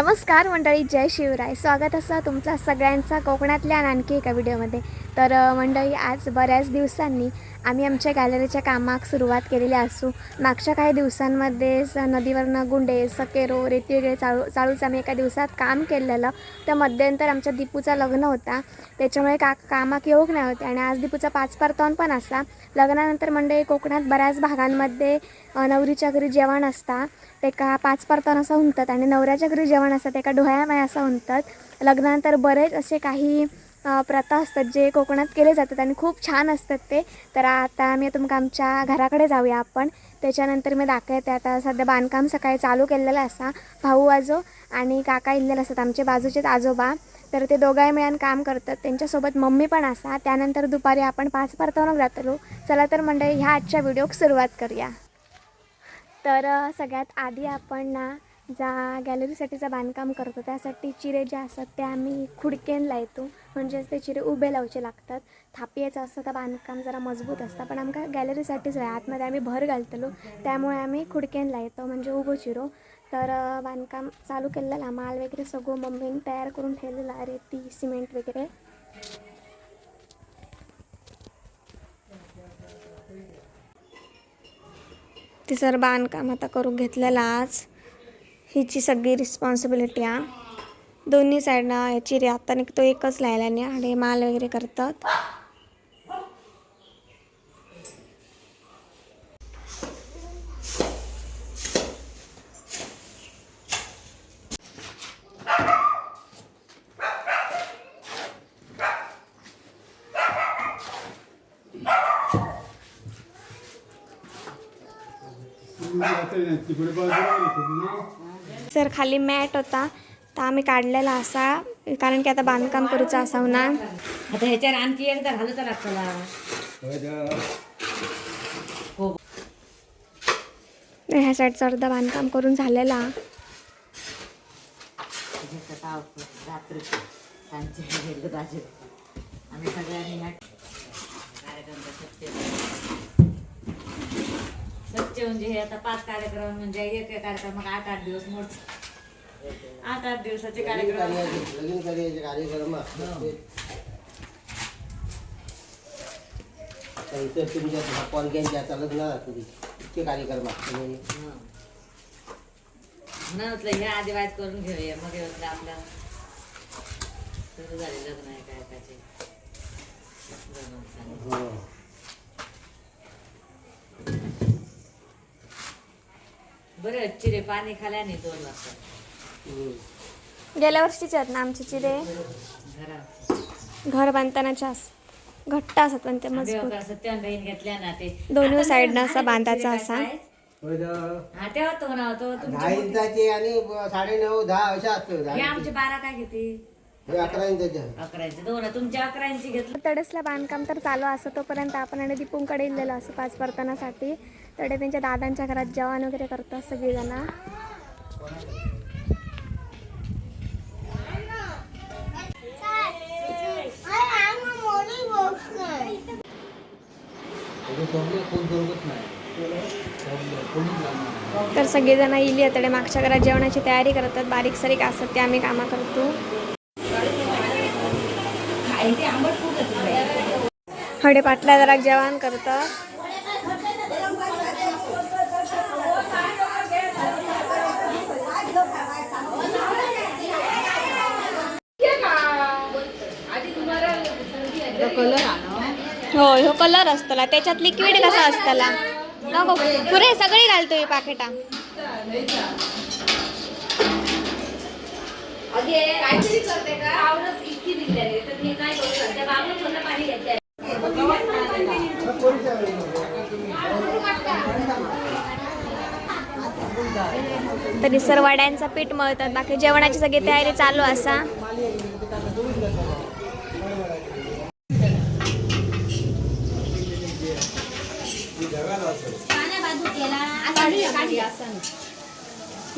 नमस्कार मंडळी, जय शिवराय. स्वागत असं तुमचा सगळ्यांचा कोकणातल्या आणखी एका व्हिडिओमध्ये. तर मंडळी, आज बऱ्याच दिवसांनी आम्ही आमच्या गॅलरीच्या कामाक सुरुवात केलेली असू. मागच्या काही दिवसांमध्येच नदीवरनं गुंडे, सकेरो, रेती वगैरे चाळूच आम्ही एका दिवसात काम केलेलं. त्या मध्यंतर आमच्या दीपूचा लग्न होता, त्याच्यामुळे कामाक येऊक नाही होते. आणि आज दीपूचा 5 परतवण पण असा. लग्नानंतर मंडळी कोकणात बऱ्याच भागांमध्ये नवरीच्या घरी जेवण असता, ते का 5 परतवण असं म्हणतात, आणि नवऱ्याच्या घरी जेवण असतं ते का डोहाळ्या माय असं म्हणतात. लग्नानंतर बरेच असे काही प्रथा असतात जे कोकणात केले जातात आणि खूप छान असतात ते. तर आता मी तुमका आमच्या घराकडे जाऊया आपण, त्याच्यानंतर मी दाखवते. आता सध्या बांधकाम सकाळी चालू केलेलं असा. भाऊ आजो आणि काका इल्लेले असतात आमचे बाजूचेच आजोबा, तर ते दोघाही मिळून काम करतात. त्यांच्यासोबत मम्मी पण असा. त्यानंतर दुपारी आपण 5 परतवणूक जातलो. चला तर मंडळी, ह्या आजच्या व्हिडिओक सुरुवात करूया. तर सगळ्यात आधी आपण ना ज्या गॅलरीसाठीचं बांधकाम करतो त्यासाठी चिरे जे असतात ते आम्ही खुडकेन लावतो, म्हणजेच ते चिरे उभे लावचे लागतात. थापियाचं असतं तर बांधकाम जरा मजबूत असतं, पण आमका गॅलरीसाठीच आहे, आतमध्ये आम्ही भर घालतलो, त्यामुळे आम्ही खुडकेन लावतो म्हणजे उभं चिरो. तर बांधकाम चालू केलेला, माल वगैरे सगळं मम्मीने तयार करून ठेवलेला, रेती सिमेंट वगैरे. ते सर बांधकाम आता करून घेतलेलं आज. हिची सगळी रिस्पॉन्सिबिलिटी आहे. दोन्ही साईडनं चिरे आता निघतो एकच लायल्याने आणि माल वगैरे करतात. सर खाली मॅट होता तर आम्ही काढलेला असा, कारण की आता बांधकाम करूचं असाव ना. आता ह्याच्यावर आणखी एकदा घालू तर आपल्याला ह्या साईडचं अर्धा बांधकाम करून झालेला. आम्ही सगळ्यांनी सच्चे म्हणजे हे आता 5 कार्यक्रम म्हणजे एक कार्यक्रम 8-8 दिवस मोठे 8-8 दिवसाचे कार्यक्रम. म्हटलं हे आधी वाईट करून घेऊया, मग आपल्या सुरू झाले लग्न आहे काय त्याचे. बरं चिरे पाणी खाल्याने 2 वाजता. गेल्या वर्षीचे आहेत ना आमचे चिरे, घर बांधतानाच्या घट्ट असतात पण ते मजबूत. सत्यान घेतल्या ना ते दोन्ही साईडनं असा बांधायचा असा. हा तेव्हा तो ना तो 10 इंचाचे आणि 9.5 10 अशा असतो. हे आमचे 12 काय घेते, 11 इंचाचे 11 दोन तुमच्या 11 इंची घेतलं. तडसला बांधकाम तर चालू असं तोपर्यंत आपण आणि दीपूंकडे इल्लेलं असं 5 परतवण्यासाठी. तडे त्यांच्या दादांच्या घरात जेवण वगैरे करतात सगळीजण. तर सगळेजण इली आता मागच्या घरात जेवणाची तयारी करतात. बारीक सारीक असतात ते आम्ही कामा करतो. हडे पाटल्या जरा जेवण करतात. हो, ह्यो कलर असतला, त्याच्यात लिक्विड कसा असतला नको पुरे सगळी घालतोय पाकिटा. तरी सर वड्यांचा पीठ मळतात, बाकी जेवणाची सगळी तयारी चालू असा.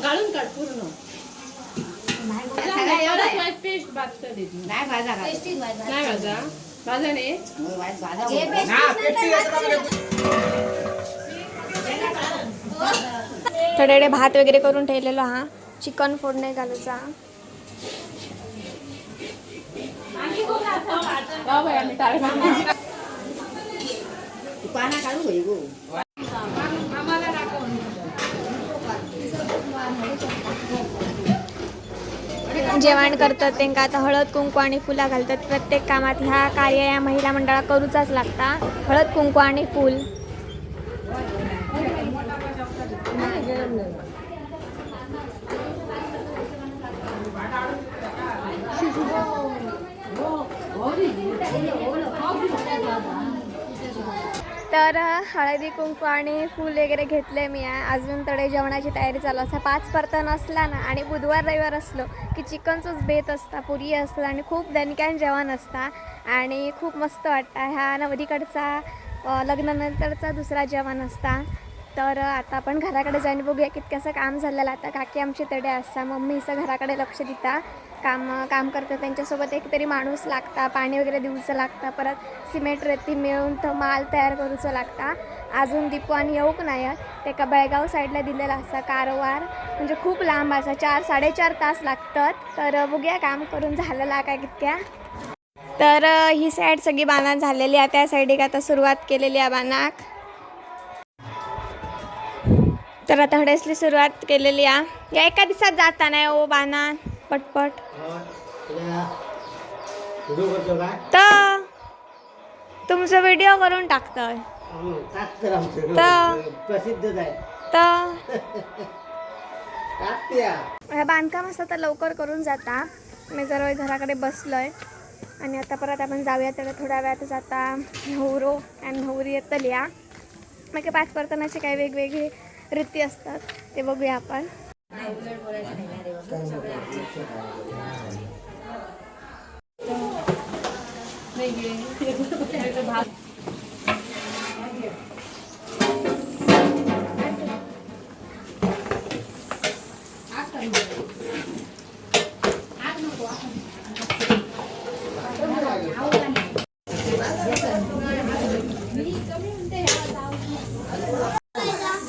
गाळून काढ पूर्ण. पेस्ट नाही भाजा नाही भाजा भाजा नाही थोडे भात वगैरे करून ठेवलेलो हा. चिकन फोडणे घालूचा. जेवण करतात त्यांना आता हळद कुंकू आणि फुला घालतात. प्रत्येक कामात ह्या कार्य या महिला मंडळाला करूचाच लागता. हळद कुंकू आणि फूल. तर हळदी कुंकू आणि फूल वगैरे घेतले मी. अजून तडे जेवणाची तयारी चालू असता. 5 परता नसला ना आणि बुधवार रविवार असलो की चिकनचंच बेत असता, पुरी असतात आणि खूप दणक्यान जेवण असता आणि खूप मस्त वाटतं. ह्या नवरीकडचा लग्नानंतरचा दुसरा जेवण असता. तर आता आपण घराकडे जाऊन बघूया कितक्याचं काम झालेलं. आता काकी आमची तडे असता, मम्मी असं घराकडे लक्ष देता, काम करतात. त्यांच्यासोबत एक तरी माणूस लागता, पाणी वगैरे देऊचं लागतं, परत सिमेंट रेती मिळून तो माल तयार करूचं लागता. अजून दीपू आणि येऊक नाही ते का बेळगाव साईडला दिलेला असता. कारवार म्हणजे खूप लांब असा, 4-4.5 तास लागतात. तर बघूया काम करून झालेला काय कितक्या. तर ही साईड सगळी बांधण झालेली आहे. त्या साईडीक आता सुरुवात केलेली आहे बांधाक. तर आता हडेसली सुरुवात केलेली आहे. या एका दिवसात जाता नाही ओ बांधण पटपट. तर तुमचं व्हिडिओ करून टाकतोय प्रसिद्धच आहे. तर ह्या बांधकाम असतं तर लवकर करून जाता. मी जरा घराकडे बसलोय आणि आता परत आपण जाऊया. त्याला थोड्या वेळात जाता नवरो आणि नवरी येतली या. मग 5 परतनाचे काही वेगवेगळे रीती असतात ते बघूया आपण.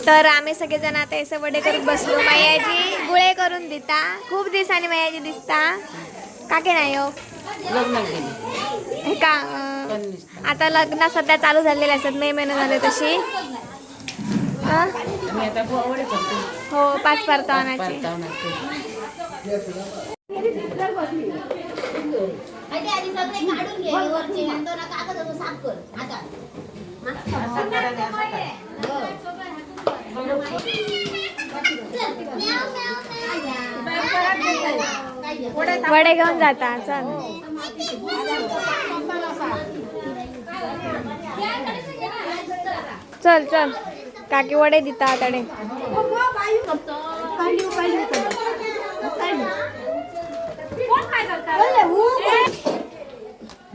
तर आम्ही सगळेजण आता असं वडे करत बसलो. मैयाजी गुळे करून देता. खूप दिवसांनी मैयाजी दिसता. काके नाही हो का आता लग्न सध्या चालू झालेले असतात. मे महिना झाले तशी. हो 5 परतावनाची. वडे घेऊन जाता. चल चल काकी वडे देता तडे.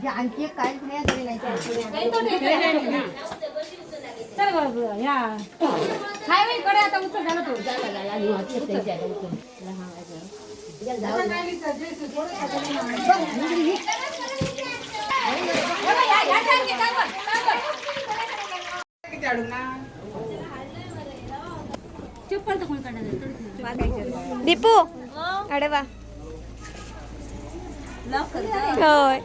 आणखी काय आता उत्तर झालं तो दीपू अरे वा. होय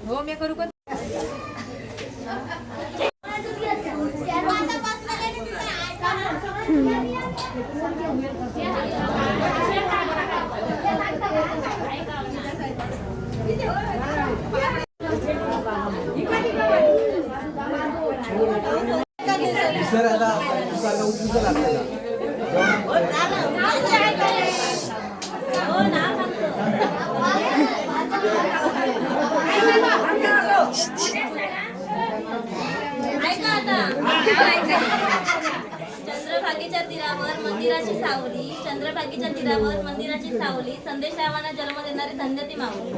हो मी करू का. चंद्रभागेच्या तीरावर मंदिराची सावली, चंद्रभागेच्या तीरावर मंदिराची सावली, संदेशरावांना जन्म देणारी धन्य ती माऊली.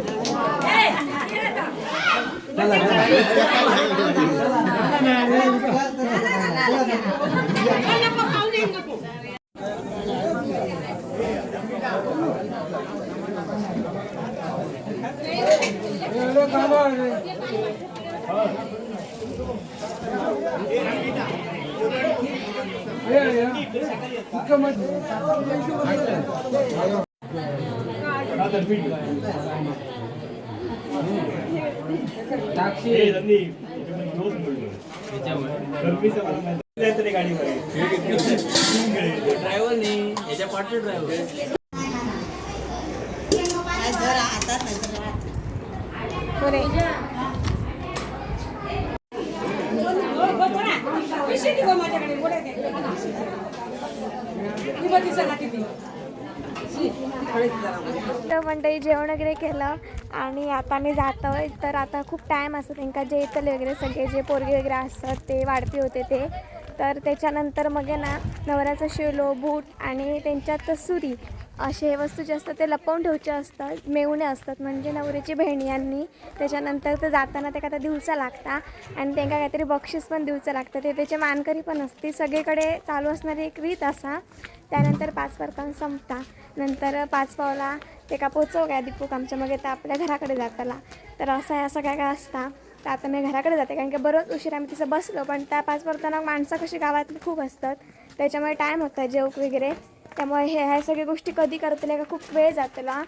ड्रायव्हर नाही याच्या पाठचे ड्रायव्हर पुरे तर मंडळी जेवण वगैरे केलं आणि आता मी जातोय. तर आता खूप टाईम असतो त्यांना जे इथले वगैरे सगळे जे पोरगे वगैरे असतात ते वाढपी होते ते. तर त्याच्यानंतर मग आहे ना नवऱ्याचा शिवलो बूट आणि त्यांच्यात सुरी असे वस्तू जे असतात ते लपवून ठेवचे असतात. मेवणे असतात म्हणजे नवऱ्याची बहिणीयांनी. त्याच्यानंतर ते जाताना ते काय दिवचा लागता आणि त्यांना काहीतरी बक्षीस पण दिवचं लागतं. ते त्याचे मानकरी पण असते. सगळीकडे चालू असणारी एक रीत असा. त्यानंतर 5 फरकां संपता. नंतर 5 पावला ते का पोचव काय दीपूक आमच्या मग तर आपल्या घराकडे जाताला. तर असं काय काय असता. तर आता मी घराकडे जाते कारण की बरोच उशीर आम्ही तिथं बसलो. पण त्या 5 परताना माणसं कशी गावातली खूप असतात त्याच्यामुळे टाईम होता जेवक वगैरे. त्यामुळे ह्या सगळ्या गोष्टी कधी करतल्या का खूप वेळ जातला.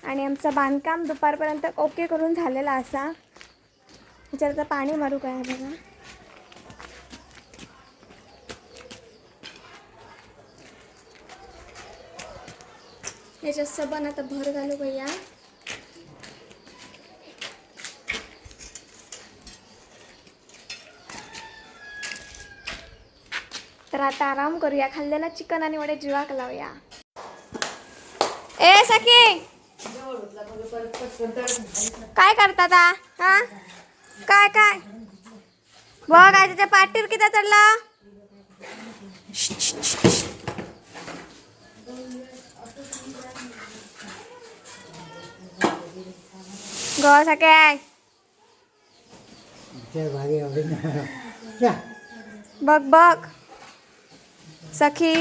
आणि आमचं बांधकाम दुपारपर्यंत ओके करून झालेला असा. ह्याच्यात आता पाणी मारू काय बघा. ह्याच्यात सबन आता भर घालू भैया. तर आता आराम करूया. खाल्लेला चिकन आणि वडे जीवाक लावूया. ए सखी काय करतात हा काय काय बघ काय त्याच्या पाठीवर किती चढला. गो सके बघ बघ सखी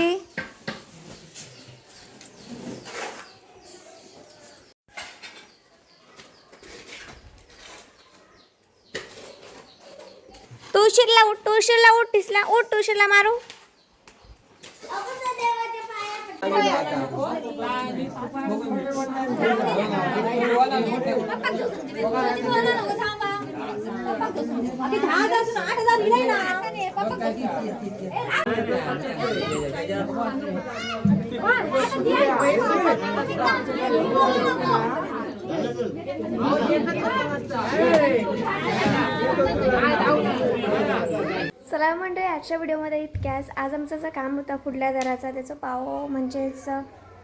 तू उशीरला उठ टिसला उठ तुळशीला मारू. चला मंडळी आजच्या व्हिडिओमध्ये इतक्याच. आज आमचं जर काम होता पुढल्या दराचा त्याचं पाव म्हणजेच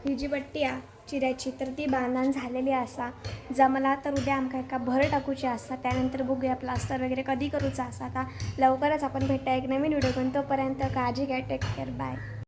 ही जी बट्टी आहे चिऱ्याची तर ती बांधण झालेली असा. जमला तर उद्या आमका एका भर टाकूची असा. त्यानंतर बघूया प्लास्टर वगैरे कधी करूचा असा. आता लवकरच आपण भेटूया एक नवीन व्हिडिओ पण. तोपर्यंत काळजी घ्या. Take care. बाय.